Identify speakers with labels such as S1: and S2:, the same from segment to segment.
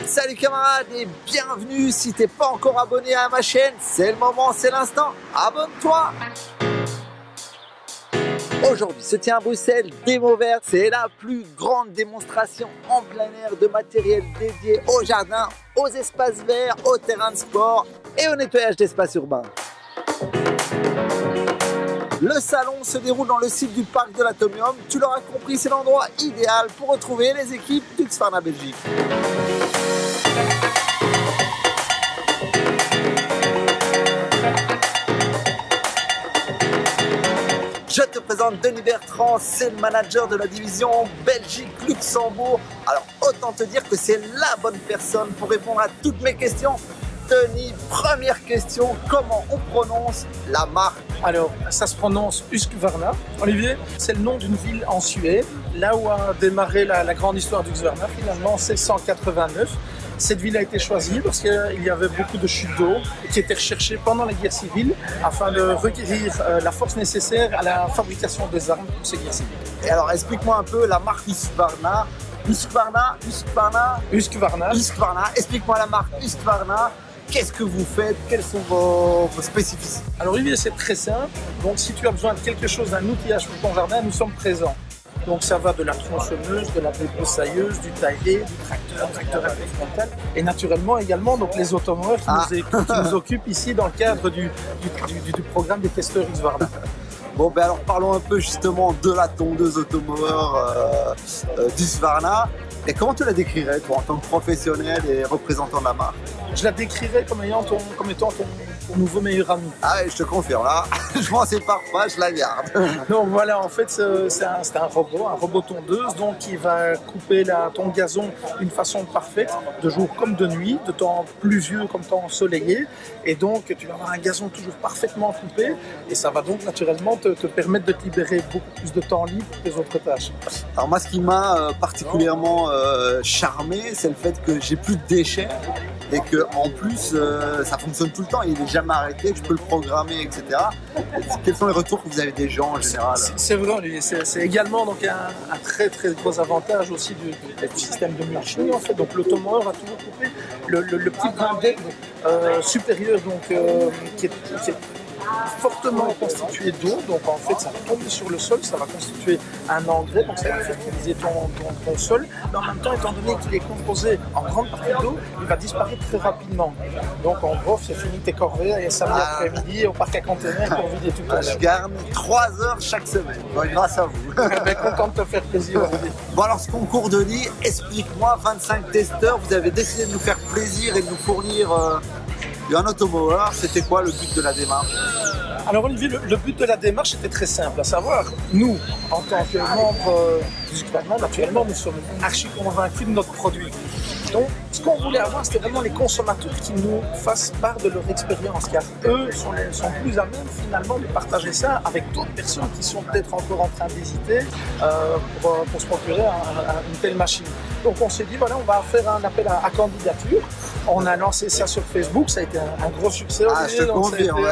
S1: Salut camarades et bienvenue. Si t'es pas encore abonné à ma chaîne, c'est le moment, c'est l'instant, abonne-toi. Aujourd'hui se tient à Bruxelles Démo Verte, c'est la plus grande démonstration en plein air de matériel dédié au jardin, aux espaces verts, aux terrains de sport et au nettoyage d'espaces urbains. Le salon se déroule dans le site du parc de l'Atomium. Tu l'auras compris, c'est l'endroit idéal pour retrouver les équipes d'Husqvarna Belgique. Je te présente Denis Bertrand, c'est le manager de la division Belgique-Luxembourg. Alors autant te dire que c'est la bonne personne pour répondre à toutes mes questions. Denis, première question, comment on prononce la marque?
S2: Alors, ça se prononce Husqvarna. Olivier, c'est le nom d'une ville en Suède, là où a démarré la grande histoire d'Husqvarna, finalement, en 1689. Cette ville a été choisie parce qu'il y avait beaucoup de chutes d'eau qui étaient recherchées pendant la guerre civile afin de requérir la force nécessaire à la fabrication des armes pour ces guerres civiles.
S1: Et alors, explique-moi un peu la marque Husqvarna. Husqvarna. Explique-moi la marque Husqvarna. Qu'est-ce que vous faites? Quelles sont vos spécificités?
S2: Alors Olivier, c'est très simple. Donc si tu as besoin de quelque chose, d'un outillage pour ton jardin, nous sommes présents. Donc ça va de la tronçonneuse, de la débroussailleuse, du taillé, du tracteur frontal et naturellement également donc les automoweurs qui nous occupent ici dans le cadre du programme des testeurs Husqvarna.
S1: Bon ben alors parlons un peu justement de la tondeuse automower d'Husqvarna. Et comment tu la décrirais toi en tant que professionnel et représentant de la marque?
S2: Je la décrirais comme étant ton nouveau meilleur ami.
S1: Ah oui, je te confirme là, je m'en sépare pas, je la garde.
S2: Donc voilà, en fait c'est un robot tondeuse donc qui va couper ton gazon d'une façon parfaite, de jour comme de nuit, de temps pluvieux comme temps ensoleillé. Et donc tu vas avoir un gazon toujours parfaitement coupé et ça va donc naturellement te permettre de te libérer beaucoup plus de temps libre pour tes autres tâches.
S1: Alors moi ce qui m'a particulièrement charmé, c'est le fait que j'ai plus de déchets et que en plus ça fonctionne tout le temps, il n'est jamais arrêté, que je peux le programmer, etc. Quels sont les retours que vous avez des gens en général?
S2: C'est vrai, c'est également donc un très très gros avantage aussi du système de mulching en fait. Donc l'automower va toujours couper le petit brin d'herbe supérieur donc qui est fortement constitué d'eau, donc en fait ça va tomber sur le sol, ça va constituer un engrais, donc ça va fertiliser ton sol, mais en même temps étant donné qu'il est composé en grande partie d'eau, il va disparaître très rapidement. Donc en gros c'est fini tes corvées et samedi après-midi au parc à conteneurs pour vider tout ton
S1: Je garde 3 heures chaque semaine, grâce à vous.
S2: Mais content de te faire plaisir.
S1: Bon alors ce concours Denis, explique-moi, 25 testeurs, vous avez décidé de nous faire plaisir et de nous fournir un automower, c'était quoi le but de la démarche?
S2: Alors Olivier, le but de la démarche était très simple, à savoir, nous, en tant que membres d'Husqvarna, naturellement, nous sommes archi convaincus de notre produit. Donc, ce qu'on voulait avoir, c'était vraiment les consommateurs qui nous fassent part de leur expérience, car eux sont plus à même finalement de partager ça avec d'autres personnes qui sont peut-être encore en train d'hésiter pour se procurer une telle machine. Donc on s'est dit, voilà, on va faire un appel à candidature. On a lancé ça sur Facebook, ça a été un gros succès.
S1: Je te confirme,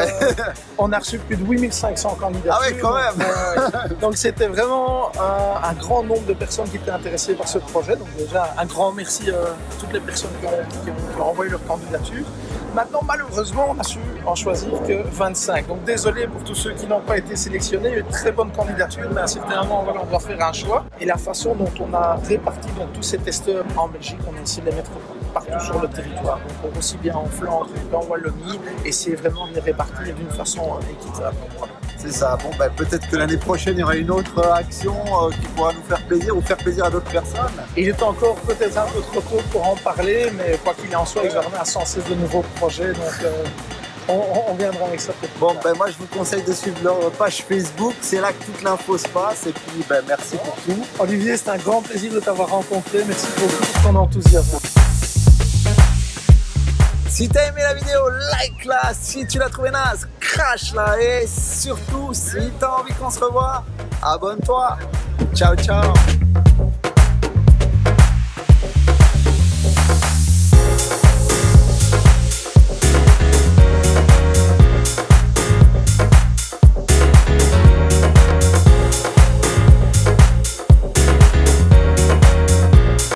S2: on a reçu plus de 8500 candidatures.
S1: Ah ouais, quand même.
S2: Donc c'était vraiment un grand nombre de personnes qui étaient intéressées par ce projet. Donc déjà, un grand merci à toutes les personnes qui ont envoyé leur candidature. Maintenant, malheureusement, on a su en choisir que 25. Donc désolé pour tous ceux qui n'ont pas été sélectionnés. Il y a eu de très bonnes candidatures, mais à un certain moment, voilà, on doit faire un choix. Et la façon dont on a réparti donc, tous ces testeurs en Belgique, on a essayé de les mettre partout sur le territoire. Donc aussi bien en Flandre qu'en Wallonie, essayer vraiment de les répartir d'une façon équitable.
S1: C'est ça. Bon, ben, peut-être que l'année prochaine, il y aura une autre action qui pourra nous faire plaisir ou faire plaisir à d'autres personnes.
S2: Il est encore peut-être un peu trop tôt pour en parler, mais quoi qu'il en soit, Husqvarna a sans cesse de nouveaux projets, donc on viendra avec ça peut-être.
S1: Bon, ben moi, je vous conseille de suivre leur page Facebook. C'est là que toute l'info se passe. Et puis, ben, merci pour tout.
S2: Olivier, c'est un grand plaisir de t'avoir rencontré. Merci beaucoup pour ton enthousiasme.
S1: Si t'as aimé la vidéo, like-la. Si tu l'as trouvé naze, crash-la. Et surtout, si t'as envie qu'on se revoie, abonne-toi. Ciao, ciao.